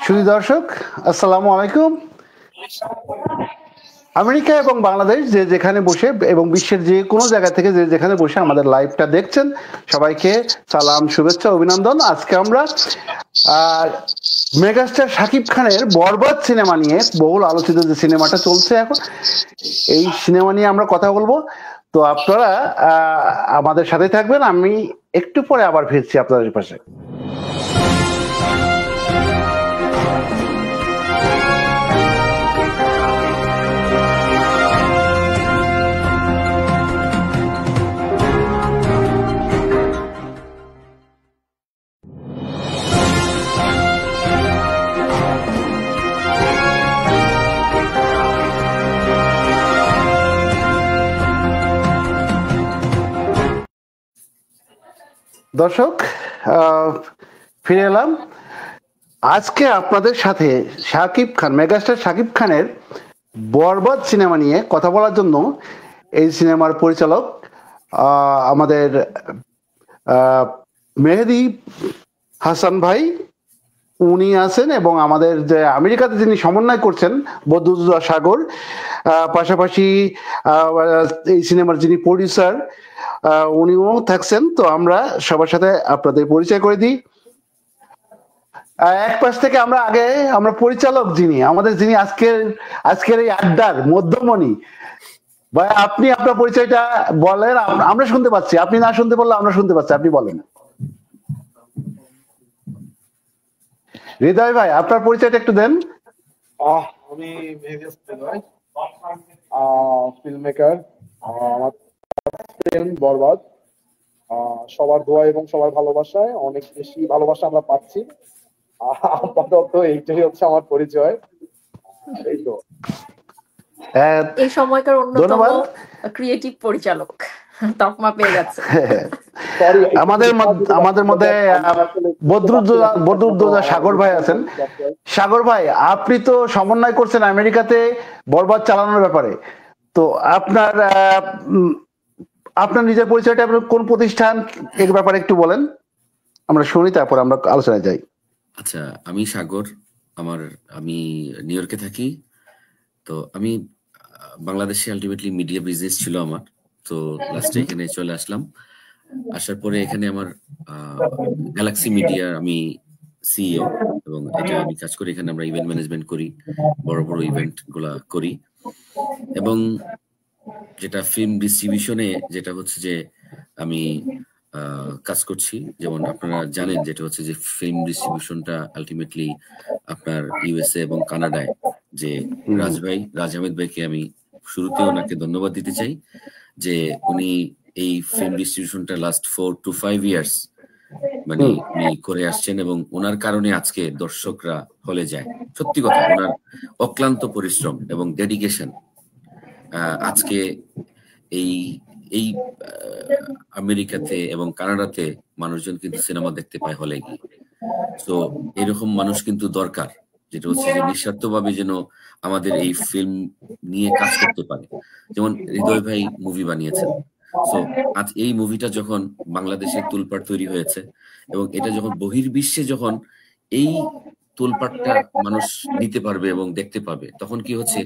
সুধী দর্শক, আসসালামু আলাইকুম। আমেরিকা এবং বাংলাদেশ যে যেখানে বসে এবং বিশ্বের যে কোনো জায়গা থেকে যে যেখানে বসে আমাদের লাইভটা দেখছেন, সবাইকে সালাম, শুভেচ্ছা, অভিনন্দন। আজকে আমরা মেগাস্টার শাকিব খানের বরবাদ সিনেমা নিয়ে, বহুল আলোচিত যে সিনেমাটা চলছে এখন, এই সিনেমা নিয়ে আমরা কথা বলবো। তো আপনারা আমাদের সাথে থাকবেন। আমি একটু পরে আবার ফিরছি আপনাদের পাশে। দর্শক, ফিরে এলাম। আজকে আপনাদের সাথে শাকিব খান, মেগাস্টার শাকিব খানের বরবাদ সিনেমা নিয়ে কথা বলার জন্য এই সিনেমার পরিচালক আমাদের মেহেদি হাসান ভাই উনি আছেন, এবং আমাদের যে আমেরিকাতে যিনি সমন্বয় করছেন বদরুদ্দোজা সাগর, পাশাপাশি এই সিনেমার যিনি প্রডিউসার উনিও থাকছেন। তো আমরা সবার সাথে আপনাদের পরিচয় করে দিই। এক পাশ থেকে আমরা পরিচালক যিনি আজকের এই আড্ডার মধ্যমণি ভাই, আপনি আপনার পরিচয়টা বলেন। আমরা শুনতে পাচ্ছি, আপনি না শুনতে পারলে আমরা শুনতে পাচ্ছি, আপনি বলেন। হৃদয় ভাই, আপনার পরিচয়টা একটু দেন। আমি ফিল্ম মেকার। আমার ফিল্ম বরবাদ সবার দোয়া এবং সবার ভালোবাসায় অনেক বেশি ভালোবাসা আমরা পাচ্ছি। আপাতত এইটাই হচ্ছে আমার পরিচয়। এই তো এই সময়কার অন্যতম ক্রিয়েটিভ পরিচালক তকমা পেয়ে গেছে। আমাদের মধ্যে বদরুদ্দোজা সাগর ভাই আছেন। সাগর ভাই, আপনি তো সমন্বয় করছেন আমেরিকাতে বরবাদ চালানোর ব্যাপারে। তো আপনার নিজের পরিচয়টা, আপনার কোন প্রতিষ্ঠান, এর ব্যাপারে একটু বলেন, আমরা শুনি, তারপর আমরা আলোচনায় যাই। আচ্ছা, আমি সাগর, আমি নিউ ইয়র্কে থাকি। তো আমি বাংলাদেশে আলটিমেটলি মিডিয়া বিজনেস ছিল আমার, তো লাস্টে এখানে চলে আসলাম। আসার পরে এখানে আমার গ্যালাক্সি মিডিয়া আমি সিইও, এবং এটা আমি কাজ করি। এখানে আমরা ইভেন্ট ম্যানেজমেন্ট করি, বড় বড় ইভেন্ট গুলা করি। এবং যেটা ফিল্ম ডিস্ট্রিবিউশনে যেটা হচ্ছে যে আমি কাজ করছি, যেমন আপনারা জানেন, যেটা হচ্ছে যে ফিল্ম ডিস্ট্রিবিউশনটা আলটিমেটলি আপনার ইউএসএ এবং কানাডায়, যে রাজ আহমেদ ভাইকে আমি শুরুতে ওনাকে ধন্যবাদ দিতে চাই যে উনি এই ফিল্ম ডিস্ট্রিবিউশনটা লাস্ট 4 to 5 ইয়ার্স মানে উনি করে আসছেন, এবং ওনার কারণে আজকে দর্শকরা হলে যায়। সত্যি কথা, ওনার অক্লান্ত পরিশ্রম এবং ডেডিকেশন আজকে এই আমেরিকাতে এবং কানাডাতে মানুষজন কিন্তু সিনেমা দেখতে পায় হলে গিয়ে। তো এরকম মানুষ কিন্তু দরকার, যেটা হচ্ছে যে নিঃস্বার্থভাবে যেন আমাদের এই ফিল্ম নিয়ে কাজ করতে পারে। যেমন হৃদয় ভাই মুভি বানিয়েছেন। তো আজ এই মুভিটা যখন বাংলাদেশে তোলপাড় তৈরি হয়েছে, এবং এটা যখন বহির্বিশ্বে যখন এই তোলপাড়টা মানুষ নিতে পারবে এবং দেখতে পাবে, তখন কি হচ্ছে,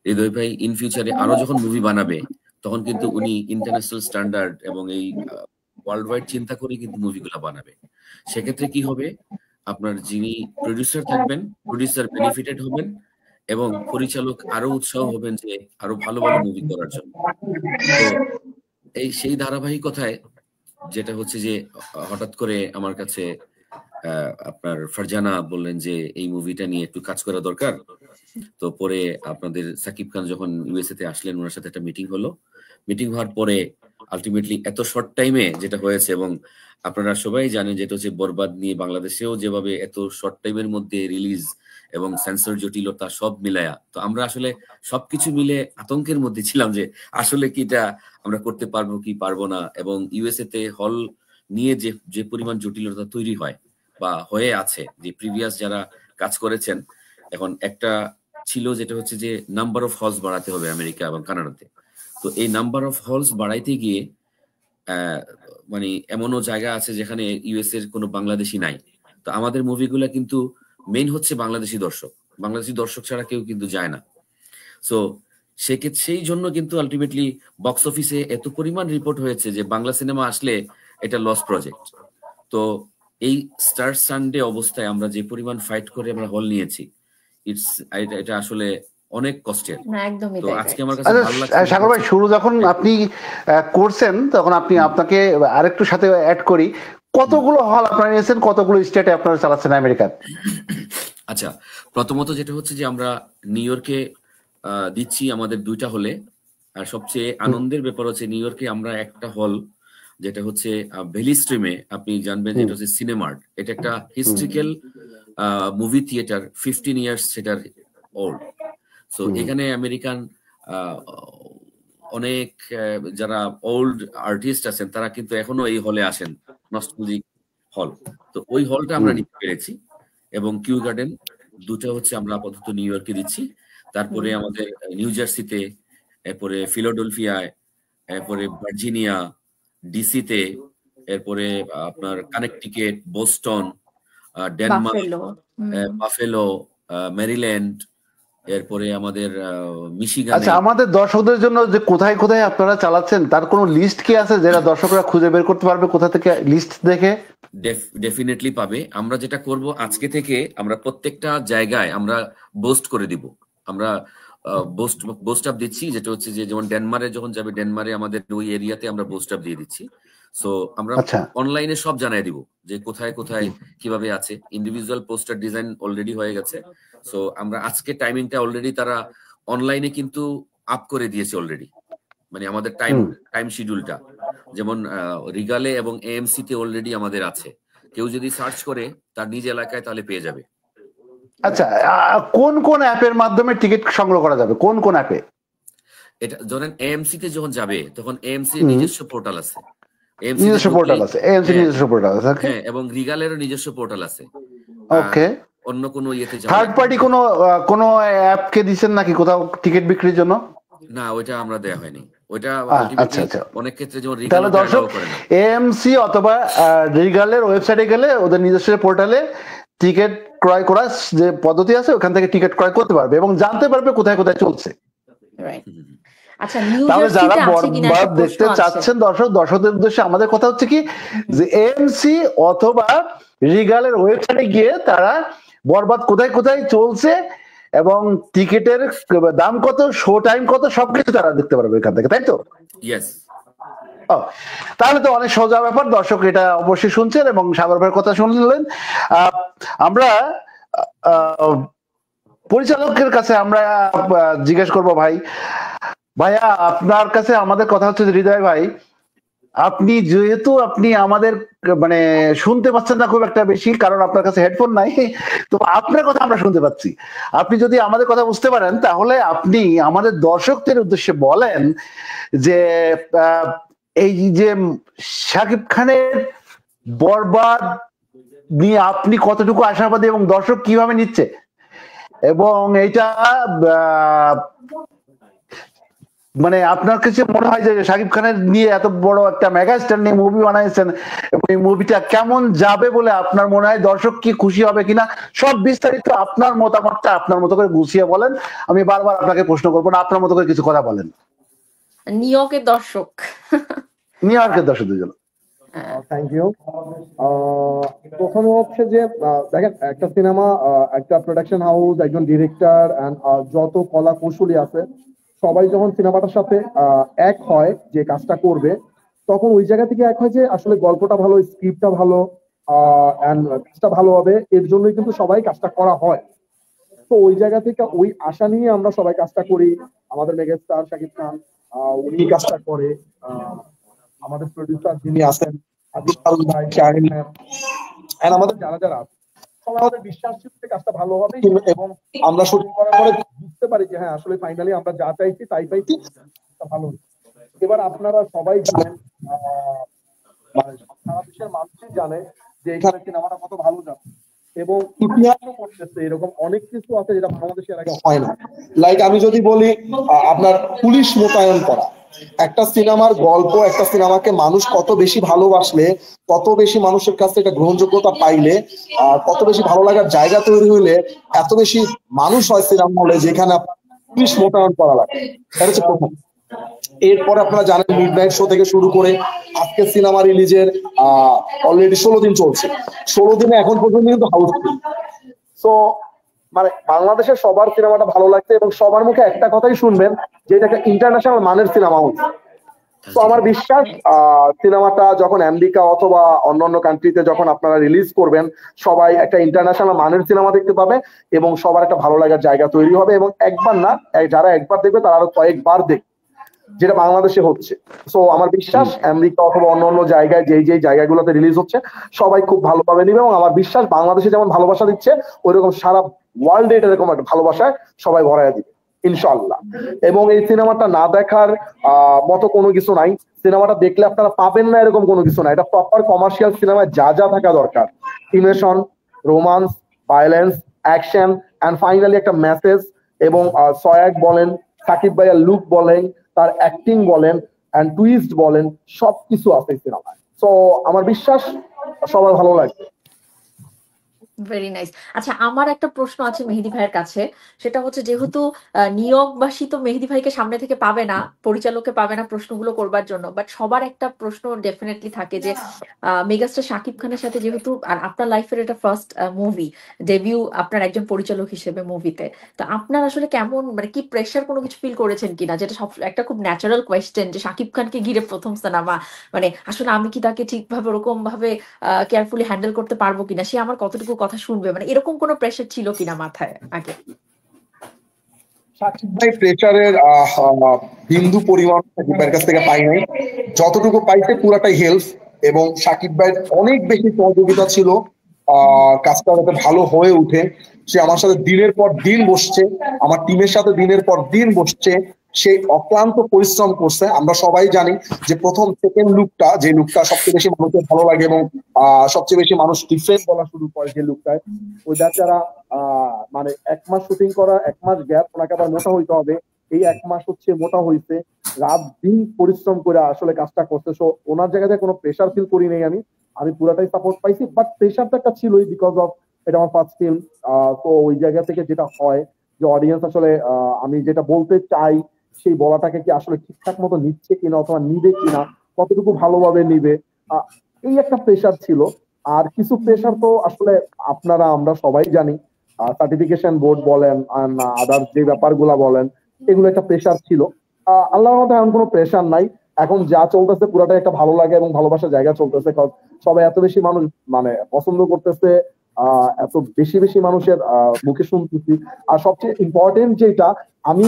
হৃদয় ভাই ইন ফিউচারে আরো যখন মুভি বানাবে, তখন কিন্তু উনি ইন্টারন্যাশনাল স্ট্যান্ডার্ড এবং এই ওয়ার্ল্ড ওয়াইড চিন্তা করে কিন্তু মুভিগুলো বানাবে। সেক্ষেত্রে কি হবে, আপনার যিনি প্রডিউসার থাকবেন, প্রডিউসার বেনিফিটেড হবেন, এবং পরিচালক আরো উৎসাহ হবেন যে আরো ভালো ভালো মুভি করার জন্য। তো সেই ধারাবাহিকতায় যেটা হচ্ছে যে হঠাৎ করে আমার কাছে আপনার ফারজানা বললেন যে এই মুভিটা নিয়ে একটু কাজ করা দরকার। তো পরে আপনাদের সাকিব খান যখন ইউএসএ তে আসলেন, ওনার সাথে একটা মিটিং হলো। মিটিং হওয়ার পরে আলটিমেটলি এত শর্ট টাইমে যেটা হয়েছে, এবং আপনারা সবাই জানেন যেটা হচ্ছে বরবাদ নিয়ে বাংলাদেশেও যেভাবে এত শর্ট টাইমের মধ্যে রিলিজ এবং সেন্সর জটিলতা সব মিলায়া, তো আমরা আসলে সবকিছু মিলে আতঙ্কের মধ্যে ছিলাম যে আসলে কি এটা আমরা করতে পারবো কি পারবো না। এবং ইউএসএ তে হল নিয়ে যে পরিমাণ জটিলতা তৈরি হয় বা হয়ে আছে, যে প্রিভিয়াস যারা কাজ করেছেন, এখন একটা ছিল যেটা হচ্ছে যে নাম্বার অফ হলস বাড়াতে হবে আমেরিকা এবং কানাডাতে। তো এই নাম্বার অফ হলস বাড়াইতে গিয়ে মানে এমনও জায়গা আছে যেখানে ইউএস এর কোনো বাংলাদেশি নাই। তো আমাদের মুভিগুলা কিন্তু মেইন হচ্ছে বাংলাদেশি দর্শক। বাংলাদেশি দর্শক ছাড়া কেউ কিন্তু যায় না। সো সেই জন্য কিন্তু আলটিমেটলি বক্স অফিসে এত পরিমাণ রিপোর্ট হয়েছে যে বাংলা সিনেমা আসলে এটা লস প্রজেক্ট। তো এই স্টার সানডে অবস্থায় আমরা যে পরিমাণ ফাইট করে আমরা হল নিয়েছি, এটা আসলে অনেক কষ্টের। তো আজকে আমার কাছে ভালো লাগছে। সাগর ভাই, শুরু যখন আপনি করছেন তখন আপনাকে আরেকটু সাথে অ্যাড করি, কতগুলো হল আপনারা নিয়েছেন, কতগুলো স্টেটে আপনারা চালাচ্ছেন আমেরিকার? আচ্ছা, প্রথমত যেটা হচ্ছে যে আমরা নিউ ইয়র্কে দিচ্ছি আমাদের 2টা হলে। আর সবচেয়ে আনন্দের ব্যাপার হচ্ছে নিউ ইয়র্কে আমরা একটা হল, যেটা হচ্ছে ভ্যালি স্ট্রিমে, আপনি জানবেন যেটা হচ্ছে সিনেমার্ট। এটা একটা হিস্ট্রিক্যাল মুভি থিয়েটার, 15 ইয়ার্স সেটার ওল্ড। সো এখানে আমেরিকান অনেক যারা ওল্ড আর্টিস্ট আছেন তারা কিন্তু এখনো এই হলে আসেন, নস্টালজিক হল। তো ওই হলটা আমরা নিতে পেরেছি। এবং কিউ গার্ডেন 2টা হচ্ছে আমরা আপাতত নিউ ইয়র্কে দিচ্ছি। তারপরে আমাদের নিউ জার্সিতে, এরপরে ফিলাডেলফিয়ায়, এরপরে ভার্জিনিয়া, ডিসিতে, এরপরে আপনার কানেকটিকেট, বোস্টন, ডেনমার্ক, বাফেলো, মেরিল্যান্ড, এরপরে আমাদের মিশিগান। আচ্ছা, আমাদের দর্শকদের জন্য যে কোথায় কোথায় আপনারা চালাচ্ছেন তার কোনো লিস্ট কি আছে, যেটা দর্শকরা খুঁজে বের করতে পারবে কোথা থেকে লিস্ট দেখে? ডেফিনেটলি পাবে। আমরা যেটা করব আজকে থেকে, আমরা প্রত্যেকটা জায়গায় আমরা বোস্ট করে দিব। আমরা বোস্ট আপ দিচ্ছি, যেটা হচ্ছে যে যেমন ডেনমার্কে যখন যাবে, ডেনমার্কে আমাদের ওই এরিয়াতে আমরা বোস্ট আপ দিয়ে দিচ্ছি। সো আমরা অনলাইনে সব জানাই দিব যে কোথায় কোথায় কিভাবে আছে। ইন্ডিভিজুয়াল পোস্টার ডিজাইন অলরেডি হয়ে গেছে। সো আমরা আজকে টাইমিংটা অলরেডি তারা অনলাইনে কিন্তু আপ করে দিয়েছে অলরেডি, মানে আমাদের টাইম শিডিউলটা। যেমন রিগালে এবং এএমসি তে অলরেডি আমাদের আছে। কেউ যদি সার্চ করে তার নিজ এলাকায় তাহলে পেয়ে যাবে। আচ্ছা, কোন কোন অ্যাপের মাধ্যমে টিকিট সংগ্রহ করা যাবে, কোন কোন অ্যাপে? এটা ধরেন এএমসি তে যখন যাবে তখন এএমসি নিজস্ব পোর্টাল আছে, নিজস্ব পোর্টাল আছে, এএমসি নিজস্ব পোর্টাল আছে, হ্যাঁ, এবং রিগালেরও নিজস্ব পোর্টাল আছে। ওকে, অন্য কোনো ইয়েতে যাবে। থার্ড পার্টি কোনো অ্যাপ কে দিবেন নাকি কোথাও টিকিট বিক্রির জন্য? না, ওইটা আমরা দেয়া হয়নি। ওইটা আচ্ছা, অনেক ক্ষেত্রে যেমন তাহলে দর্শক এএমসি অথবা রিগালের ওয়েবসাইটে গেলে ওদের নিজস্ব পোর্টালে টিকিট ক্রয় করার যে পদ্ধতি আছে ওখান থেকে টিকিট ক্রয় করতে পারবে এবং জানতে পারবে কোথায় কোথায় চলছে। তাহলে যারা বরবাদ দেখতে চাচ্ছেন দর্শকদের উদ্দেশ্যে আমাদের কথা হচ্ছে কি, যে এএমসি অথবা রিগালের ওয়েবসাইটে গিয়ে তারা বরবাদ কোথায় কোথায় চলছে এবং টিকিটের দাম কত, শো টাইম কত, সবকিছু তারা দেখতে পারবে এখান থেকে, তাই তো? ইয়েস। তাহলে তো অনেক সোজা ব্যাপার। দর্শক এটা অবশ্যই শুনছেন এবং সাগর ভাইয়ের কথা শুনলেন। আমরা পরিচালকের কাছে আমরা জিজ্ঞেস করবো, ভাইয়া আপনার কাছে আমাদের কথা হচ্ছে হৃদয় ভাই, আপনি যেহেতু আমাদের মানে শুনতে পাচ্ছেন না খুব একটা বেশি, কারণ আপনার কাছে হেডফোন নাই, তো আপনার কথা আমরা শুনতে পাচ্ছি। আপনি যদি আমাদের কথা বুঝতে পারেন তাহলে আপনি আমাদের দর্শকদের উদ্দেশ্যে বলেন যে এই যে শাকিব খানের বরবাদ নিয়ে আপনি কতটুকু আশাবাদী এবং দর্শক কিভাবে নিচ্ছে, এবং এইটা মানে আপনার কাছে মনে হয় যে শাকিব খানের নিয়ে এত বড় একটা মেগাস্টার নিয়ে মুভি বানাইছেন এবং এই মুভিটা কেমন যাবে বলে আপনার মনে হয়, দর্শক কি খুশি হবে কিনা, সব বিস্তারিত আপনার মতামতটা আপনার মতো করে গুছিয়ে বলেন। আমি বারবার আপনাকে প্রশ্ন করবো না, আপনার মতো করে কিছু কথা বলেন। নিউ ইয়র্কের দর্শকদের জন্য থ্যাংক ইউ। প্রথমে হচ্ছে যে দেখেন, একটা সিনেমা, একটা প্রোডাকশন হাউস, একজন ডিরেক্টর এন্ড যত কলা কৌশলী আছে সবাই যখন সিনেমাটার সাথে এক হয় যে কাজটা করবে, তখন ওই জায়গা থেকে এক হয় যে আসলে গল্পটা ভালো, স্ক্রিপ্টটা ভালো, কাজটা ভালো হবে, এর জন্যই কিন্তু সবাই কাজটা করা হয়। তো ওই জায়গা থেকে ওই আশা নিয়ে আমরা সবাই কাজটা করি। আমাদের মেগাস্টার শাকিব খান উনি কাজটা করে, আমাদের প্রডিউসার যিনি আছেন ভাই, শাহিন ম্যাম, আমাদের যারা যারা আছে সবাই আমাদের বিশ্বাস ছিল যে কাজটা ভালো হবে, এবং আমরা শুটিং করার পরে বুঝতে পারি যে হ্যাঁ আসলে ফাইনালি আমরা যা চাইছি তাই পাইছি, ভালো। এবার আপনারা সবাই জানেন, মানে সারা দেশের মানুষই জানে যে এখানে সিনেমাটা কত ভালো যাবে, এবং ইতিহাসও করতেছে। এরকম অনেক কিছু আছে যেটা বাংলাদেশের আগে হয় না। লাইক আমি যদি বলি, আপনার পুলিশ মোতায়েন করা, একটা সিনেমার গল্প, একটা সিনেমাকে মানুষ কত বেশি ভালোবাসলে, কত বেশি মানুষের কাছে এটা গ্রহণযোগ্যতা পাইলে, কত বেশি ভালো লাগার জায়গা তৈরি হইলে এত বেশি মানুষ হয় সিনেমা হলে, যেখানে পুলিশ মোতায়েন করা লাগে। এটা হচ্ছে প্রথম। এরপরে আপনারা জানেন মিডনাইট শো থেকে শুরু করে আজকে সিনেমা রিলিজের অলরেডি 16 দিন চলছে। 16 দিনে এখন পর্যন্ত কিন্তু হাউসফুল। সো মানে বাংলাদেশের সবার সিনেমাটা ভালো লাগছে এবং সবার মুখে একটা কথাই শুনবেন যে এটা একটা ইন্টারন্যাশনাল মানের সিনেমা হচ্ছে। তো আমার বিশ্বাস সিনেমাটা যখন আমেরিকা অথবা অন্যান্য কান্ট্রিতে যখন আপনারা রিলিজ করবেন, সবাই একটা ইন্টারন্যাশনাল মানের সিনেমা দেখতে পাবে এবং সবার একটা ভালো লাগার জায়গা তৈরি হবে, এবং একবার না, যারা একবার দেখবে তারা আরো কয়েকবার দেখবে, যেটা বাংলাদেশে হচ্ছে। সো আমার বিশ্বাস আমেরিকা অথবা অন্যান্য জায়গায় যেই জায়গাগুলোতে রিলিজ হচ্ছে সবাই খুব ভালোভাবে নিবে, এবং আমার বিশ্বাস বাংলাদেশে যেমন ভালোবাসা দিচ্ছে ওইরকম সারা ওয়ার্ল্ডে এরকম একটা ভালোবাসায় সবাই ভরাইয়া দিবে ইনশাআল্লাহ। এবং এই সিনেমাটা না দেখার মতো কোনো কিছু নাই, সিনেমাটা দেখলে আপনারা পাবেন না এরকম কোনো কিছু নাই। এটা প্রপার কমার্শিয়াল সিনেমায় যা যা থাকা দরকার, emotion, romance, violence, action and finally একটা মেসেজ, এবং সয়াগ বলেন, সাকিব ভাইয়ার লুক বলেন, তার অ্যাক্টিং বলেন এন্ড টুইস্ট বলেন, সবকিছু আছে এই সিনেমায়। সো আমার বিশ্বাস সবার ভালো লাগবে। Very nice. আচ্ছা, আমার একটা প্রশ্ন আছে মেহেদী ভাইয়ের কাছে, সেটা হচ্ছে যেহেতু নিয়োগবাসী তো মেহেদী ভাইকে সামনে থেকে পাবে না, পরিচালককে পাবে না প্রশ্নগুলো করবার জন্য, বাট সবার একটা প্রশ্ন ডেফিনেটলি থাকে যে মেগাস্টার শাকিব খানের সাথে যেহেতু আর আপনার লাইফের এটা ফার্স্ট মুভি ডেবিউ আপনার একজন পরিচালক হিসেবে মুভিতে, তো আপনার আসলে কেমন, মানে কি প্রেশার কোনো কিছু ফিল করেছেন কিনা, যেটা সব একটা খুব ন্যাচারাল কোয়েশ্চেন যে শাকিব খানকে ঘিরে প্রথম সিনেমা, মানে আসলে আমি কি তাকে ঠিকভাবে ওরকম ভাবে কেয়ারফুলি হ্যান্ডেল করতে পারবো কিনা, সে আমার কতটুকু কথা শুনবে, মানে এরকম কোনো প্রেশার ছিল কিনা মাথায় আগে? সাকিব ভাই প্রেশারের বিন্দু পরিমাণ সাকিব ভাইয়ের কাছ থেকে পাই নাই, যতটুকু পাইছে পুরাটাই হেল্প, এবং সাকিব ভাইয়ের অনেক বেশি সহযোগিতা ছিল কাজটা যাতে ভালো হয়ে উঠে। সে আমার সাথে দিনের পর দিন বসছে, আমার টিমের সাথে দিনের পর দিন বসছে, সে অক্লান্ত পরিশ্রম করছে। আমরা সবাই জানি যে প্রথম সেকেন্ড লুকটা, যে লুকটা সবচেয়ে বেশি মানুষের ভালো লাগে এবং সবচেয়ে বেশি মানুষ ডিফারেন্ট বলা শুরু করে, যে লুকটায় ওই যারা মানে 1 মাস শুটিং করা, 1 মাস গ্যাপ, ওনাকে আবার মোটা হইতে হবে, এই 1 মাস হচ্ছে মোটা হইছে, রাত দিন পরিশ্রম করে আসলে কাজটা করছে। সো ওনার জায়গায় কোনো প্রেশার ফিল করি নাই আমি পুরাটাই সাপোর্ট পাইছি, বাট প্রেশার তো একটা ছিলই, বিকজ অফ এটা আমার ফার্স্ট ফিল্ম। তো ওই জায়গা থেকে যেটা হয় যে অডিয়েন্স আসলে আমি যেটা বলতে চাই সেই বলাটাকে কি আসলে ঠিকঠাক মতো নিচ্ছে কিনা অথবা নিবে কিনা, কতটুকু ভালোভাবে নিবে, এই একটা প্রেশার ছিল। আর কিছু প্রেশার তো আসলে আপনারা আমরা সবাই জানি, সার্টিফিকেশন বোর্ড বলেন আদার্স যে ব্যাপারগুলা বলেন, এগুলো একটা প্রেশার ছিল। আল্লাহর মধ্যে এমন কোনো প্রেশার নাই, এখন যা চলতেছে পুরাটাই একটা ভালো লাগে এবং ভালোবাসার জায়গা চলতেছে, কারণ সবাই এত বেশি মানুষ মানে পছন্দ করতেছে, এত বেশি বেশি মানুষের মুখে শুনতেছি। আর সবচেয়ে ইম্পর্টেন্ট যেটা, আমি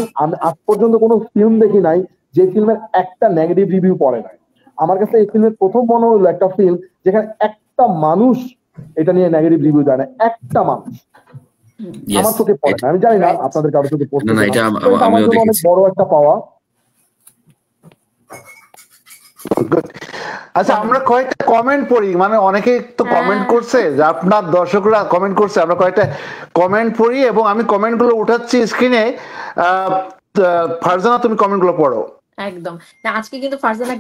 আজ পর্যন্ত কোনো ফিল্ম দেখি নাই যে ফিল্মের একটা নেগেটিভ রিভিউ পড়ে নাই। আমার কাছে এই ফিল্মের প্রথম মনে হলো একটা ফিল্ম যেখানে একটা মানুষ এটা নিয়ে নেগেটিভ রিভিউ দেয় না, একটা মানুষ আমার চোখে পড়ে না। আমি জানি না আপনাদের কারো চোখে পড়ছে না, এটা আমার জন্য অনেক বড় একটা পাওয়া। আচ্ছা, আমরা কয়েকটা কমেন্ট পড়ি, মানে অনেকে তো কমেন্ট করছে, যে আপনার দর্শকরা কমেন্ট করছে, আমরা কয়েকটা কমেন্ট পড়ি এবং আমি কমেন্ট গুলো উঠাচ্ছি স্ক্রিনে। ফারজানা, তুমি কমেন্ট গুলো পড়ো। একদম না, আজকে কিন্তু ফারজানা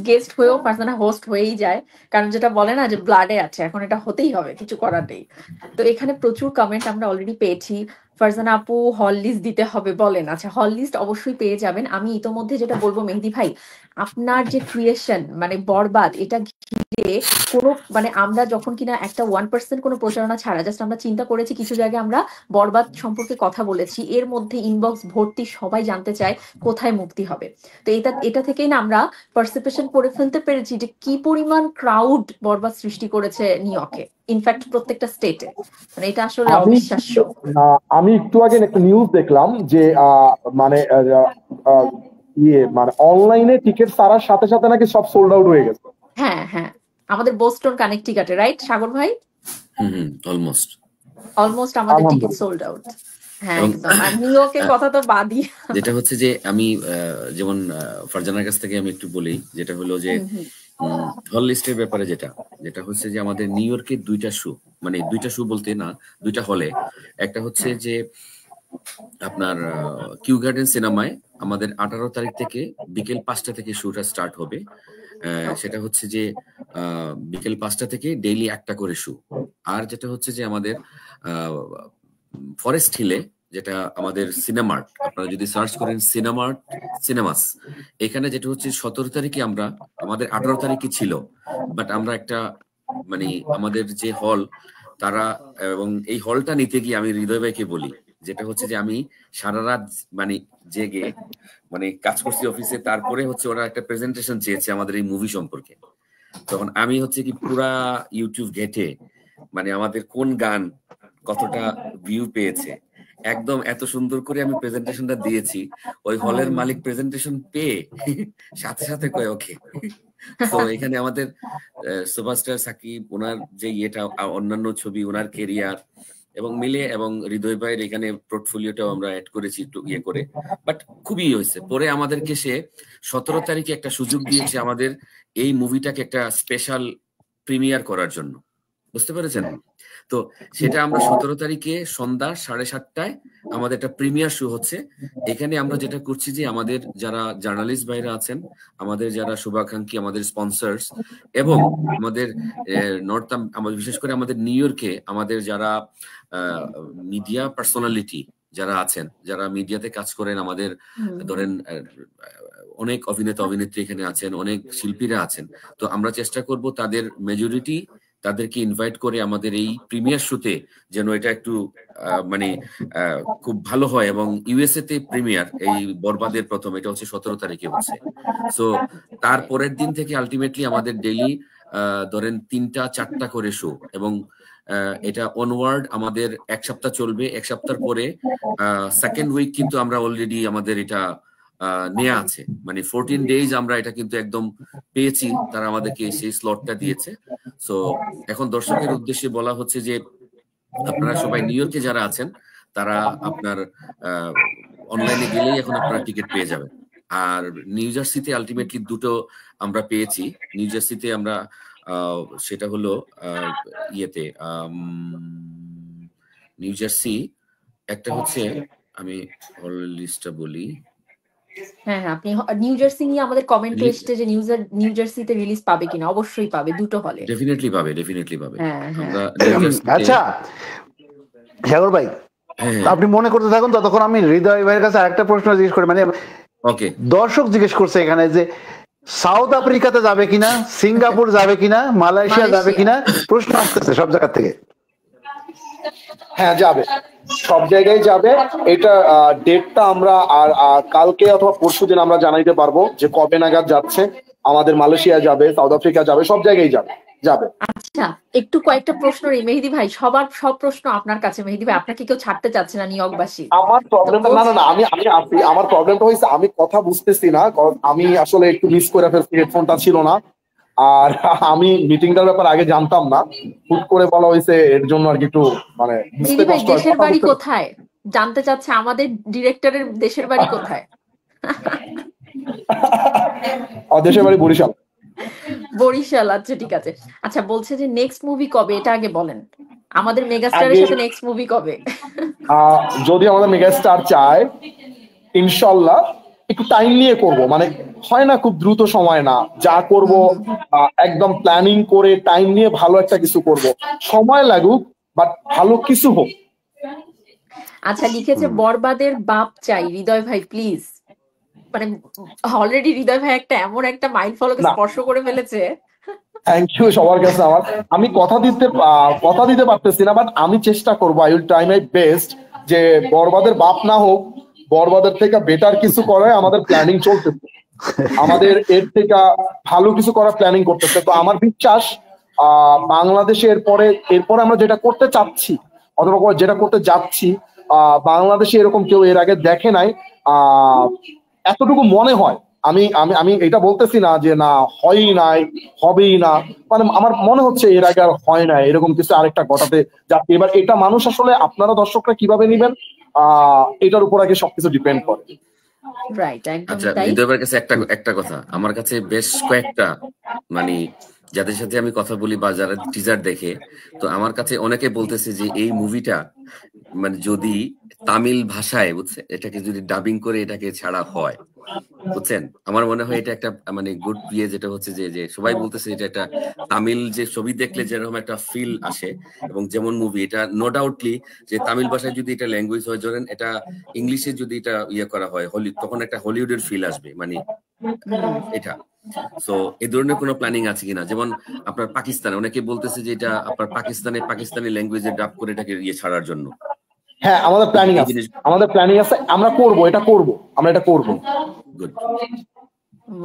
গেস্ট হয়েও ফারজানা হোস্ট হয়েই যায়, কারণ যেটা বলে না যে ব্লাডে আছে, এখন এটা হতেই হবে, কিছু করার নেই। তো এখানে প্রচুর কমেন্ট আমরা অলরেডি পেয়েছি। ফারজানা আপু হল লিস্ট দিতে হবে বলেন। আচ্ছা, হল লিস্ট অবশ্যই পেয়ে যাবেন। আমি ইতোমধ্যে যেটা বলবো মেহেদী ভাই, আপনার যে ক্রিয়েশন মানে বরবাদ, এটা ঘিরে কোনো মানে আমরা যখন কিনা একটা 1% কোনো প্রচারণা ছাড়া জাস্ট আমরা চিন্তা করেছি, কিছু জায়গায় আমরা বরবাদ সম্পর্কে কথা বলেছি, এর মধ্যে ইনবক্স ভর্তি, সবাই জানতে চায় কোথায় মুক্তি হবে। তো এটা থেকেই না আমরা পারসেপশন করে ফেলতে পেরেছি যে কি পরিমাণ ক্রাউড বরবাদ সৃষ্টি করেছে নিউইয়র্কে, ইনফ্যাক্ট প্রত্যেকটা স্টেটে, মানে এটা আসলে অবিশ্বাস্য। আমি একটু আগে একটা নিউজ দেখলাম যে মানে মানে অনলাইনে টিকিট ছাড়ার সাথে সাথে নাকি সব সোল্ড আউট হয়ে গেছে। হ্যাঁ হ্যাঁ, আমাদের বোস্টন কানেক্টিকাটে, রাইট সাগর ভাই? অলমোস্ট আমাদের টিকিট সোল্ড আউট। হ্যাঁ একদম। আর নিউইয়র্কের কথা তো বাদই। যেটা হচ্ছে যে আমি যেমন ফারজানার কাছ থেকে আমি একটু বলি, যেটা হলো যে হল লিস্টের ব্যাপারে, যেটা হচ্ছে যে আমাদের নিউ ইয়র্কে 2টা শো, মানে 2টা শো বলতে না, 2টা হলে, একটা হচ্ছে যে আপনার কিউ গার্ডেন সিনেমায় আমাদের 18 তারিখ থেকে বিকেল 5টা থেকে শুটা স্টার্ট হবে। সেটা হচ্ছে যে বিকেল 5টা থেকে ডেইলি একটা করে শো। আর যেটা হচ্ছে যে আমাদের ফরেস্ট হিলে, যেটা আমাদের সিনেমার্ট, আপনারা যদি সার্চ করেন সিনেমার্ট সিনেমাস, এখানে যেটা হচ্ছে 17 তারিখে আমরা, আমাদের 18 তারিখে ছিল, বাট আমরা একটা মানে আমাদের যে হল তারা, এবং এই হলটা নিতে গিয়ে আমি হৃদয় ভাইকে বলি, যেটা হচ্ছে যে আমি সারা রাত মানে জেগে মানে কাজ করছি অফিসে, তারপরে হচ্ছে ওরা একটা প্রেজেন্টেশন চেয়েছে আমাদের এই মুভি সম্পর্কে। তখন আমি হচ্ছে কি পুরা ইউটিউব ঘেটে মানে আমাদের কোন গান কতটা ভিউ পেয়েছে একদম এত সুন্দর করে আমি প্রেজেন্টেশনটা দিয়েছি। ওই হলের মালিক প্রেজেন্টেশন পেয়ে সাথে সাথে কয় ওকে। তো এখানে আমাদের সুপারস্টার সাকিব, ওনার যে ইয়েটা, অন্যান্য ছবি, ওনার কেরিয়ার এবং মিলে, এবং হৃদয় ভাইয়ের এখানে পোর্টফোলিওটাও আমরা অ্যাড করেছি একটু ইয়ে করে, বাট খুবই হয়েছে। পরে আমাদেরকে সে 17 তারিখে একটা সুযোগ দিয়েছে আমাদের এই মুভিটাকে একটা স্পেশাল প্রিমিয়ার করার জন্য, বুঝতে পেরেছেন? তো সেটা আমরা 17 তারিখে সন্ধ্যা 7:30টায় আমাদের একটা প্রিমিয়ার শো হচ্ছে। এখানে আমরা যেটা করছি যে আমাদের যারা জার্নালিস্ট ভাইরা আছেন, আমাদের যারা শুভাকাঙ্ক্ষী, আমাদের স্পন্সর্স, এবং আমাদের নর্থ, আমাদের বিশেষ করে আমাদের নিউ ইয়র্কে আমাদের যারা মিডিয়া পার্সোনালিটি যারা আছেন, যারা মিডিয়াতে কাজ করেন, আমাদের ধরেন অনেক অভিনেতা অভিনেত্রী এখানে আছেন, অনেক শিল্পীরা আছেন। তো আমরা চেষ্টা করব তাদের মেজরিটি তাদেরকে ইনভাইট করে আমাদের এই প্রিমিয়ার শোতে যেন এটা একটু মানে খুব ভালো হয়। এবং ইউএসএ তে প্রিমিয়ার এই বরবাদের প্রথম, এটা হচ্ছে 17 তারিখে হচ্ছে। সো তারপরের দিন থেকে আলটিমেটলি আমাদের ডেইলি ধরেন 3টা-4টা করে শো, এবং এটা অনওয়ার্ড আমাদের 1 সপ্তাহ চলবে। 1 সপ্তাহ পরে সেকেন্ড উইক কিন্তু আমরা অলরেডি আমাদের এটা নেওয়া আছে, মানে 14 ডেজ আমরা এটা কিন্তু একদম পেয়েছি, তারা আমাদেরকে সেই স্লটটা দিয়েছে। সো এখন দর্শকের উদ্দেশ্যে বলা হচ্ছে যে আপনারা সবাই নিউ ইয়র্কে যারা আছেন তারা আপনার অনলাইনে গেলেই এখন আপনারা টিকিট পেয়ে যাবেন। আর নিউ জার্সিতে আলটিমেটলি দুটো আমরা পেয়েছি। নিউ জার্সিতে আমরা সেটা হলো ইয়েতে নিউ জার্সি একটা হচ্ছে, আমি হল লিস্টটা বলি। হ্যাঁ হ্যাঁ, আপনি নিউ জার্সি নিয়ে আমাদের কমেন্টে এসেছে যে নিউ জার্সিতে রিলিজ পাবে কিনা। অবশ্যই পাবে, দুটো হলে ডেফিনেটলি পাবে, ডেফিনেটলি পাবে। হ্যাঁ হ্যাঁ। আমরা নিউ জার্সিতে, আচ্ছা সাগর ভাই, আপনি মনে করতে থাকুন, ততক্ষণ আমি হৃদয় ভাইয়ের কাছে আরেকটা প্রশ্ন জিজ্ঞেস করি। মানে ওকে, দর্শক জিজ্ঞেস করছে এখানে যে সাউথ আফ্রিকাতে যাবে কিনা, সিঙ্গাপুর যাবে কিনা, মালয়েশিয়া যাবে কিনা, প্রশ্ন আসতেছে সব জায়গা থেকে। হ্যাঁ যাবে, সব জায়গায় যাবে। এটা ডেটটা আমরা আর কালকে অথবা পরশুদিন আমরা জানাইতে পারবো যে কবে নাগাদ যাচ্ছে। আমাদের মালয়েশিয়া যাবে, সাউথ আফ্রিকা যাবে, সব জায়গায় যাবে। আচ্ছা, একটু কয়েকটা প্রশ্ন রে মেহেদী ভাই, সব প্রশ্ন আপনার কাছে। মেহেদী ভাই, আপনাকে কেউ ছাড়তে চাচ্ছে না নিউ ইয়র্কবাসী। আমার প্রবলেমটা না আমি আসি, আমার প্রবলেমটা হয়েছে আমি কথা বুঝতেছি না, কারণ আমি আসলে একটু মিস করে ফেলছি, হেডফোনটা ছিল না। আর আমি মিটিংটার ব্যাপার আগে জানতাম না, হুট করে বলা হয়েছে, এর জন্য আর কি একটু মানে মেহেদী ভাই, দেশের বাড়ি কোথায় জানতে চাচ্ছে আমাদের ডিরেক্টরের, দেশের বাড়ি কোথায়? দেশের বাড়ি বরিশাল। বরিশাল, আচ্ছা ঠিক আছে। আচ্ছা, বলছে যে নেক্সট মুভি কবে, এটা আগে বলেন। আমাদের মেগাস্টারের সাথে নেক্সট মুভি কবে? যদি আমাদের মেগাস্টার চায়, ইনশাল্লাহ একটু টাইম নিয়ে করব, মানে হয় না খুব দ্রুত সময় না, যা করব একদম প্ল্যানিং করে টাইম নিয়ে ভালো একটা কিছু করব, সময় লাগুক বাট ভালো কিছু হোক। আচ্ছা, লিখেছে বরবাদের বাপ চাই। হৃদয় ভাই প্লিজ, মানে অলরেডি হৃদয় ভাই একটা এমন একটা মাইল ফলকে স্পর্শ করে ফেলেছে। থ্যাংক ইউ সবার কাছে। আমি কথা দিতে পারতেছি না, বাট আমি চেষ্টা করবো, I will try my best যে বরবাদের বাপ না হোক, বরবাদের থেকে বেটার কিছু করার আমাদের প্ল্যানিং চলতেছে, আমাদের এর থেকে ভালো কিছু করার প্ল্যানিং করতেছে। তো আমার বিশ্বাস বাংলাদেশে এরপরে আমরা যেটা করতে চাচ্ছি অথবা যেটা করতে যাচ্ছি, বাংলাদেশে এরকম কেউ এর আগে দেখে নাই, এতটুকু মনে হয়। আমি আমি আমি এটা বলতেছি না যে না হয়ই নাই, হবেই না, মানে আমার মনে হচ্ছে এর আগে আর হয় না এরকম কিছু আরেকটা ঘটাতে যাচ্ছে। এবার এটা মানুষ আসলে, আপনারা দর্শকরা কিভাবে নিবেন এটার উপর আগে সবকিছু ডিপেন্ড করে। আচ্ছা, হৃদয়ের কাছে একটা কথা, আমার কাছে বেশ কয়েকটা মানে যাদের সাথে আমি কথা বলি বা যারা টিজার দেখে, তো আমার কাছে অনেকে বলতেছে যে এই মুভিটা মানে যদি তামিল ভাষায় বুঝছে এটাকে যদি ডাবিং করে এটাকে ছাড়া হয়, বুঝছেন, আমার মনে হয় এটা একটা মানে গুড ইয়ে, যেটা হচ্ছে যে যে সবাই বলতেছে এটা একটা তামিল যে ছবি দেখলে যেরকম একটা ফিল আসে এবং যেমন মুভি, এটা নো ডাউটলি যে তামিল ভাষায় যদি এটা ল্যাঙ্গুয়েজ হয়, ধরেন এটা ইংলিশে যদি এটা ইয়ে করা হয় তখন একটা হলিউডের ফিল আসবে, মানে এটা। সো এই ধরনের কোনো প্ল্যানিং আছে কিনা? যেমন আপনার পাকিস্তানে অনেকে বলতেছে যে এটা আপনার পাকিস্তানি ল্যাঙ্গুয়েজে ডাব করে এটাকে ইয়ে ছাড়ার জন্য। হ্যাঁ, আমাদের প্ল্যানিং এই আছে, জিনিস আমরা এটা করব। গুড।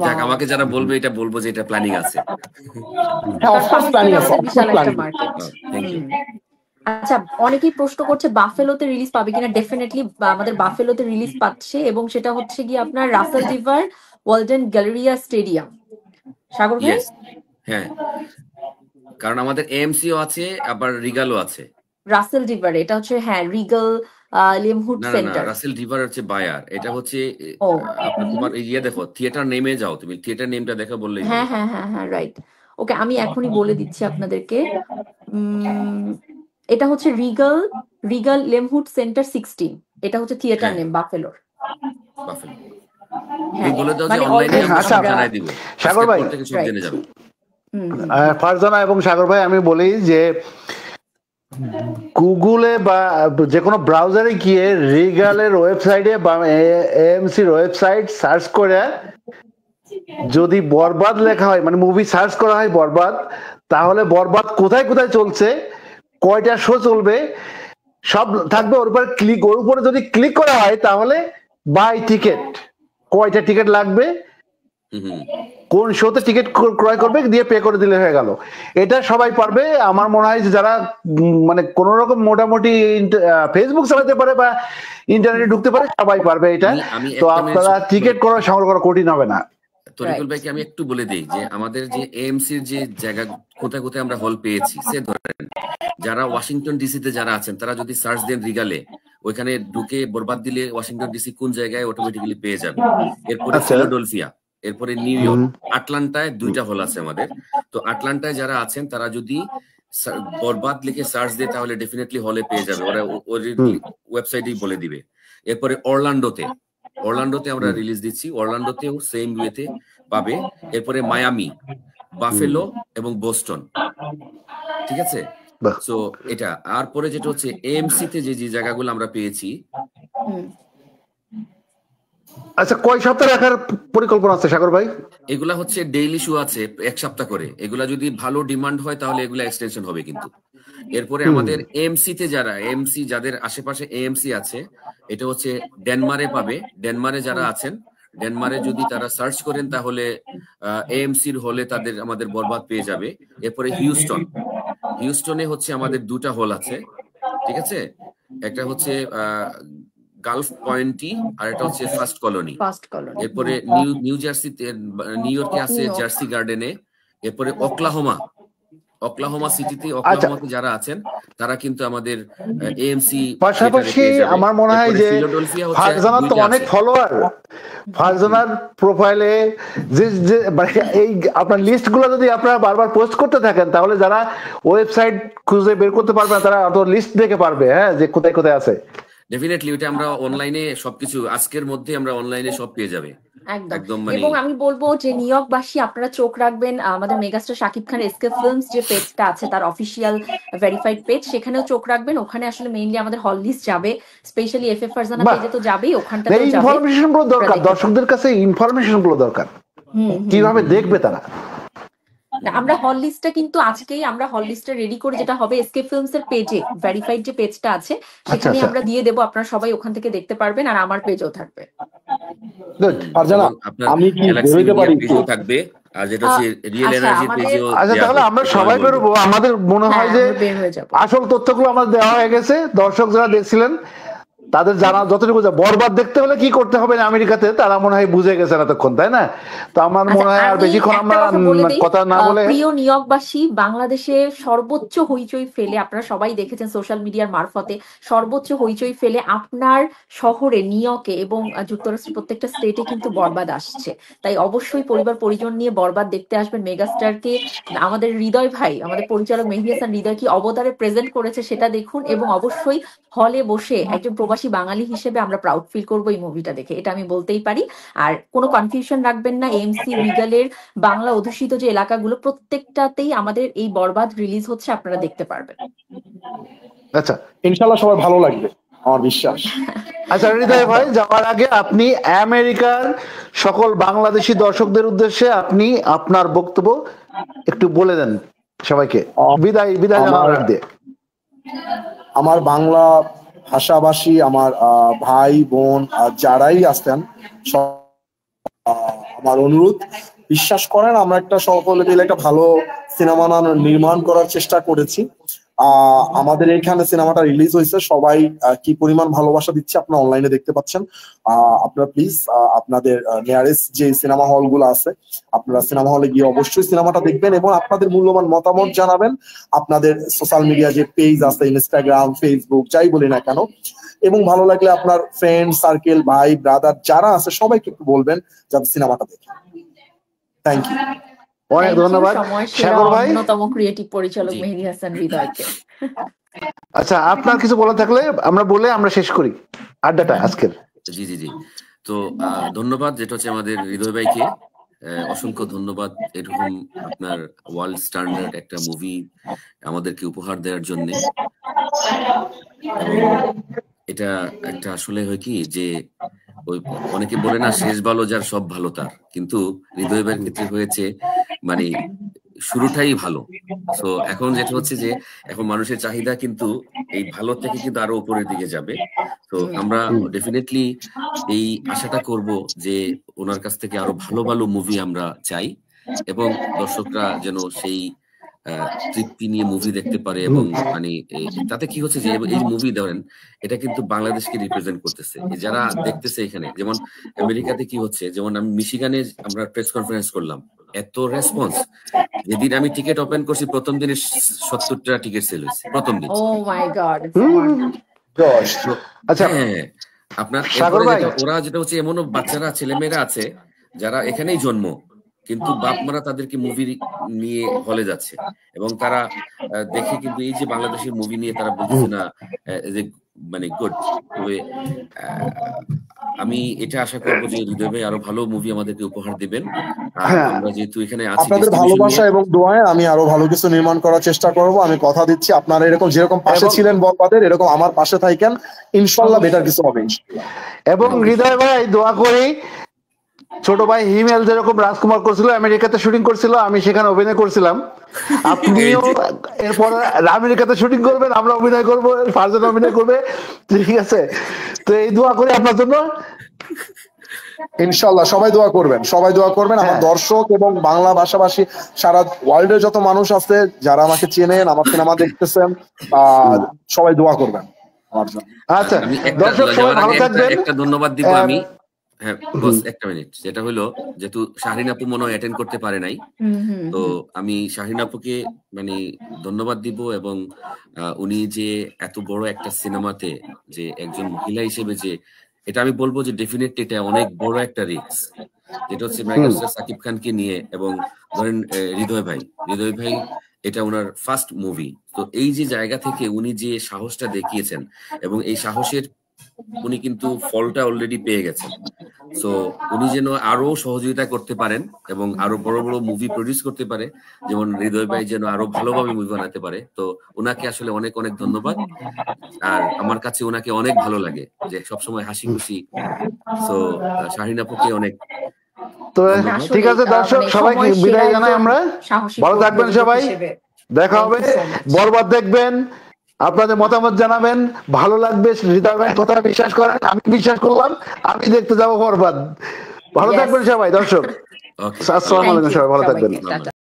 যাক, আমাকে যারা বলবে এটা বলবো যে এটা প্ল্যানিং আছে। হ্যাঁ, অফকোর্স প্ল্যানিং আছে, বিশাল একটা মার্কেট। Thank you. আচ্ছা, অনেকেই প্রশ্ন করছে বাফেলোতে রিলিজ পাবে কিনা। ডেফিনেটলি আমাদের বাফেলোতে রিলিজ পাচ্ছে, এবং সেটা হচ্ছে গিয়ে আপনার Russell River Walden Galleria stadium. Sagar ভাই? হ্যাঁ, কারণ আমাদের এএমসিও আছে, আবার রিগালও আছে। রাসেল রিভার এটা হচ্ছে, হ্যাঁ, রিগাল লিমহুড না, সেন্টার। রাসেল রিভার হচ্ছে বায়ার, এটা হচ্ছে আপনার তোমার ইয়ে দেখো, থিয়েটার নেমে যাও, তুমি থিয়েটার নেমটা দেখো বললেই হবে। হ্যাঁ হ্যাঁ হ্যাঁ হ্যাঁ, রাইট। ওকে, আমি এখনই বলে দিচ্ছি আপনাদেরকে। এটা হচ্ছে রিগাল লিমহুড সেন্টার 16। এটা হচ্ছে থিয়েটার নেম বাফেলোর। বাফেলো। হ্যাঁ, বলে দাও যে মানে অনলাইনে আমরা আচ্ছা, সব জানাই দিব, সাগর ভাই, থেকে সব জেনে যাবে। ফারজানা এবং সাগর ভাই, আমি বলি যে গুগলে বা যে কোনো ব্রাউজারে গিয়ে রিগালের ওয়েবসাইটে বা এএমসির ওয়েবসাইট সার্চ করে যদি বরবাদ লেখা হয়, মানে মুভি সার্চ করা হয় বরবাদ, তাহলে বরবাদ কোথায় কোথায় চলছে, কয়টা শো চলবে, সব থাকবে ওর উপরে যদি ক্লিক করা হয় তাহলে বাই টিকেট, কয়টা টিকিট লাগবে, কোন শোতে টিকিট ক্রয় করবে, দিয়ে পে করে দিলে হয়ে গেল। এটা সবাই পারবে। আমার মনে হয় যে যারা মানে কোন রকম মোটামুটি ফেসবুক চালাতে পারে বা ইন্টারনেটে ঢুকতে পারে, সবাই পারবে এটা। তো আপনারা টিকিট সংগ্রহ করা কঠিন হবে না। তরিকুল ভাইকে আমি একটু বলে দিই যে আমাদের যে এএমসির যে জায়গা কোথায় কোথায় আমরা হল পেয়েছি, সে ধরেন যারা ওয়াশিংটন ডিসিতে যারা আছেন তারা যদি সার্চ দেন রিগালে, ওইখানে ঢুকে বরবাদ দিলে ওয়াশিংটন ডিসি কোন জায়গায় অটোমেটিক্যালি পেয়ে যাবে। এরপরে ফিলাডেলফিয়া, এরপরে নিউ ইয়র্ক, আটলান্টায় 2টা হল আছে আমাদের। তো আটলান্টায় যারা আছেন তারা যদি বরবাদ লিখে সার্চ দেয় তাহলে ডেফিনেটলি হলে পেয়ে যাবে, ওরা ওর ওয়েবসাইটেই বলে দিবে। এরপরে অরল্যান্ডোতে আমরা রিলিজ দিচ্ছি, অরল্যান্ডোতেও সেম ওয়েতে পাবে। এরপরে মায়ামি, বাফেলো এবং বোস্টন, ঠিক আছে। সো এটা আর পরে যেটা হচ্ছে এএমসি তে যে যে জায়গাগুলো আমরা পেয়েছি। আচ্ছা, কয় সপ্তাহ রাখার পরিকল্পনা আছে সাগর ভাই? এগুলা হচ্ছে ডেইলি শো আছে 1 সপ্তাহ করে, এগুলা যদি ভালো ডিমান্ড হয় তাহলে এগুলা এক্সটেনশন হবে কিন্তু। এরপরে আমাদের এএমসি তে যাদের আশেপাশে এএমসি আছে, এটা হচ্ছে ডেনমারে পাবে। ডেনমারে যারা আছেন, ডেনমারে যদি তারা সার্চ করেন তাহলে এএমসির হলে আমাদের বরবাদ পেয়ে যাবে। এরপরে হিউস্টনে হচ্ছে আমাদের 2টা হল আছে, ঠিক আছে। একটা হচ্ছে গালফ পয়েন্টি আর এটা হচ্ছে ফার্স্ট কলোনি। এরপরে নিউ জার্সিতে, নিউ ইয়র্কে আছে জার্সি গার্ডেনে। এরপরে ওকলাহোমা সিটিতে, ওকলাহোমাতে যারা আছেন তারা কিন্তু আমাদের এএমসি পাশাপাশি আমার মনে হয় যে ফারজানার তো অনেক ফলোয়ার, ফারজানার প্রোফাইলে যে এই আপনার লিস্ট গুলো যদি আপনারা বারবার পোস্ট করতে থাকেন তাহলে যারা ওয়েবসাইট খুঁজে বের করতে পারবে না তারা অত লিস্ট দেখে পারবে, হ্যাঁ, যে কোথায় কোথায় আছে। ডেফিনেটলি ওটা আমরা অনলাইনে সবকিছু আজকের মধ্যে আমরা অনলাইনে সব পেয়ে যাবে একদম। এবং আমি বলবো যে নিউইয়র্কবাসী আপনারা চোখ রাখবেন আমাদের megastar Shakib Khan SK films যে পেজটা আছে, তার অফিসিয়াল ভেরিফাইড পেজ, সেখানেও চোখ রাখবেন। ওখানে আসলে মেইনলি আমাদের হল লিস্ট যাবে, স্পেশালি এফএফ ফারজানা পেজে তো যাবেই, ওখানটাতেও যাবে। ইনফরমেশন গুলো দরকার, দর্শকদের কাছে ইনফরমেশন গুলো দরকার, কিভাবে দেখবে তারা। আমরা হল লিস্টটা কিন্তু আজকেই আমরা হল লিস্টটা রেডি করে, যেটা হবে এসকে ফিল্মস এর পেজে, ভেরিফাইড যে পেজটা আছে সেখানে আমরা দিয়ে দেবো, আপনারা সবাই ওখান থেকে দেখতে পারবেন, আর আমার পেজও থাকবে। আমি কি বলতে পারি থাকবে, আর যেটা হচ্ছে রিয়েল এনার্জি পেজেও। আচ্ছা, তাহলে আমরা সবাই বেরোবো। আমাদের মনে হয় যে আসল তথ্যগুলো আমাদের দেওয়া হয়ে গেছে, দর্শক যারা দেখছিলেন তাদের জানা যতটুকু বরবাদ দেখতে হলে কি করতে হবে আমেরিকাতে তারা মনে হয় বুঝে গেছেন এতক্ষণ, তাই না? তো আমার মনে হয় আর আমি বেশিক্ষণ একটা আমরা কথা বলে দিই, কথা না বলে প্রিয় নিয়োগবাসী, বাংলাদেশে সর্বোচ্চ হইচই ফেলে, আপনারা সবাই দেখেছেন সোশ্যাল মিডিয়ার মারফতে, সর্বোচ্চ হইচই ফেলে আপনার শহরে নিউইয়র্কে এবং যুক্তরাষ্ট্রের প্রত্যেকটা স্টেটে কিন্তু বরবাদ আসছে। তাই অবশ্যই পরিবার পরিজন নিয়ে বরবাদ দেখতে আসবেন। মেগাস্টারকে আমাদের হৃদয় ভাই, আমাদের পরিচালক মেহেদী হাসান হৃদয় কি অবতারে প্রেজেন্ট করেছে সেটা দেখুন, এবং অবশ্যই হলে বসে একজন প্রবাসী বাঙালি হিসেবে আমরা প্রাউড ফিল করবো এই মুভিটা দেখে, এটা আমি বলতেই পারি। আর কোনো কনফিউশন রাখবেন না, এমসি রিগালের বাংলা অধ্যুষিত যে এলাকাগুলো প্রত্যেকটাতেই আমাদের এই বরবাদ রিলিজ হচ্ছে, আপনারা দেখতে পারবেন। আচ্ছা ইনশাল্লাহ সবার ভালো লাগবে, আমার বিশ্বাস। আচ্ছা হৃদয় ভাই, যাওয়ার আগে আপনি আমেরিকার সকল বাংলাদেশি দর্শকদের উদ্দেশ্যে আপনি আপনার বক্তব্য একটু বলে দেন সবাইকে, বিদায় জানানোর আগ দিয়ে। আমার বাংলা ভাষাভাষী আমার ভাই বোন যারাই আসতেন, আমার অনুরোধ, বিশ্বাস করেন আমরা একটা সকলে মিলে একটা ভালো সিনেমা নির্মাণ করার চেষ্টা করেছি। আমাদের এখানে সিনেমাটা রিলিজ হয়েছে, সবাই কি পরিমাণ ভালোবাসা দিচ্ছে আপনারা অনলাইনে দেখতে পাচ্ছেন। আপনারা প্লিজ আপনাদের নিয়ারেস্ট যে সিনেমা হল গুলো আছে, আপনারা সিনেমা হলে গিয়ে অবশ্যই সিনেমাটা দেখবেন এবং আপনাদের মূল্যবান মতামত জানাবেন আপনাদের সোশ্যাল মিডিয়া যে পেজ আছে, ইনস্টাগ্রাম, ফেসবুক, যাই বলি না কেন। এবং ভালো লাগলে আপনার ফ্রেন্ড সার্কেল, ভাই ব্রাদার যারা আছে সবাইকে একটু বলবেন যাতে সিনেমাটা দেখেন। থ্যাংক ইউ, অনেক ধন্যবাদ সাগর ভাই, অন্যতম ক্রিয়েটিভ পরিচালক মেহেদী হাসান হৃদয়কে। আচ্ছা আপনার কিছু বলা থাকলে আমরা শেষ করি আড্ডাটা আজকের। জি জি জি, তো ধন্যবাদ, যেটা হচ্ছে আমাদের হৃদয় ভাইকে অসংখ্য ধন্যবাদ এরকম আপনার ওয়ার্ল্ড স্ট্যান্ডার্ড একটা মুভি আমাদেরকে উপহার দেওয়ার জন্য। এবং এটা একটা আসলে হয় কি যে ওই অনেকে বলে না শেষ ভালো যার সব ভালো তার, কিন্তু হৃদয় ভাইয়ের ক্ষেত্রে হয়েছে মানে শুরুটাই ভালো। তো এখন যেটা হচ্ছে যে এখন মানুষের চাহিদা কিন্তু এই ভালো থেকে কিন্তু আরো উপরের দিকে যাবে। তো আমরা ডেফিনেটলি এই আশাটা করব যে ওনার কাছ থেকে আরো ভালো ভালো মুভি আমরা চাই এবং দর্শকরা যেন সেই তৃপ্তি নিয়ে মুভি দেখতে পারে। এবং মানে তাতে কি হচ্ছে যে এই মুভি ধরেন এটা কিন্তু বাংলাদেশকে রিপ্রেজেন্ট করতেছে, যারা দেখতেছে এখানে। যেমন আমেরিকাতে কি হচ্ছে, যেমন আমি মিশিগানে আমরা প্রেস কনফারেন্স করলাম, এত রেসপন্স। যেদিন আমি টিকিট ওপেন করছি প্রথম দিনে 70টা টিকিট সেল হয়েছে প্রথম দিন। ও মাই গড। আচ্ছা আপনার ওরা যেটা হচ্ছে এমনও বাচ্চারা ছেলেমেয়েরা আছে যারা এখানেই জন্ম, কিন্তু বাপ মারা তাদেরকে মুভি নিয়ে হলে যাচ্ছে এবং তারা দেখে কিন্তু এই যে বাংলাদেশের মুভি নিয়ে তারা বুঝছে না যে মানে গুড। তবে আমি এটা আশা করবো যে হৃদয় ভাই আরো ভালো মুভি আমাদেরকে উপহার দিবেন। আর আমরা যেহেতু এখানে আছি, আপনাদের ভালোবাসা এবং দোয়ায় আমি আরো ভালো কিছু নির্মাণ করার চেষ্টা করব। আমি কথা দিচ্ছি আপনারা এরকম যেরকম পাশে ছিলেন বরবাদের, এরকম আমার পাশে থাকেন, ইনশাআল্লাহ বেটার কিছু হবে। এবং হৃদয় ভাই দোয়া করি ছোট ভাই হিমেল যেরকম রাজকুমার করছিল, আমেরিকাতে শুটিং করছিল, আমি সেখানে অভিনয় করছিলাম, আপনিও এরপর আমেরিকাতে শুটিং করবেন, আমরা অভিনয় করবো, ফারজান অভিনয় করবে, ঠিক আছে? তো এই দোয়া করি আপনার জন্য। ইনশাআল্লাহ সবাই দোয়া করবেন, সবাই দোয়া করবেন। আমার দর্শক এবং বাংলা ভাষাভাষী সারা ওয়ার্ল্ডের যত মানুষ আছে যারা আমাকে চেনেন, আমার সিনেমা দেখতেছেন, সবাই দোয়া করবেন আমার জন্য। আচ্ছা দর্শক সবাই ভালো থাকবেন। একটা ধন্যবাদ দিব আমি, হ্যাঁ বস একটা মিনিট, যেটা হলো যেহেতু শাহিন আপু মনে হয় অ্যাটেন্ড করতে পারে নাই, তো আমি শাহিন আপুকে মানে ধন্যবাদ দিব। এবং উনি যে এত বড় একটা সিনেমাতে যে একজন মহিলা হিসেবে যে এটা আমি বলবো যে ডেফিনেটলি এটা অনেক বড় একটা রিস্ক, যেটা হচ্ছে মেগাস্টার সাকিব খানকে নিয়ে। এবং ধরেন হৃদয় ভাই এটা ওনার ফার্স্ট মুভি, তো এই যে জায়গা থেকে উনি যে সাহসটা দেখিয়েছেন এবং এই সাহসের উনি কিন্তু ফলটা অলরেডি পেয়ে গেছেন। সো উনি যেন আরো সহযোগিতা করতে পারেন এবং আরো বড় বড় মুভি প্রডিউস করতে পারে, যেমন হৃদয় ভাই যেন আরো ভালোভাবে মুভি বানাতে পারে। তো ওনাকে আসলে অনেক অনেক ধন্যবাদ। আর আমার কাছে ওনাকে অনেক ভালো লাগে যে সবসময় হাসি খুশি। সো শাহিন আপুকে অনেক তো ঠিক আছে দর্শক, সবাইকে বিদায় জানাই আমরা। ভালো থাকবেন সবাই, দেখা হবে। বরবাদ দেখবেন, আপনাদের মতামত জানাবেন, ভালো লাগবে। হৃদয় ভাই কথা বিশ্বাস করেন, আমি বিশ্বাস করলাম, আমি দেখতে যাবো বরবাদ। ভালো থাকবেন সবাই দর্শক। আসসালামু আলাইকুম, সবাই ভালো থাকবেন।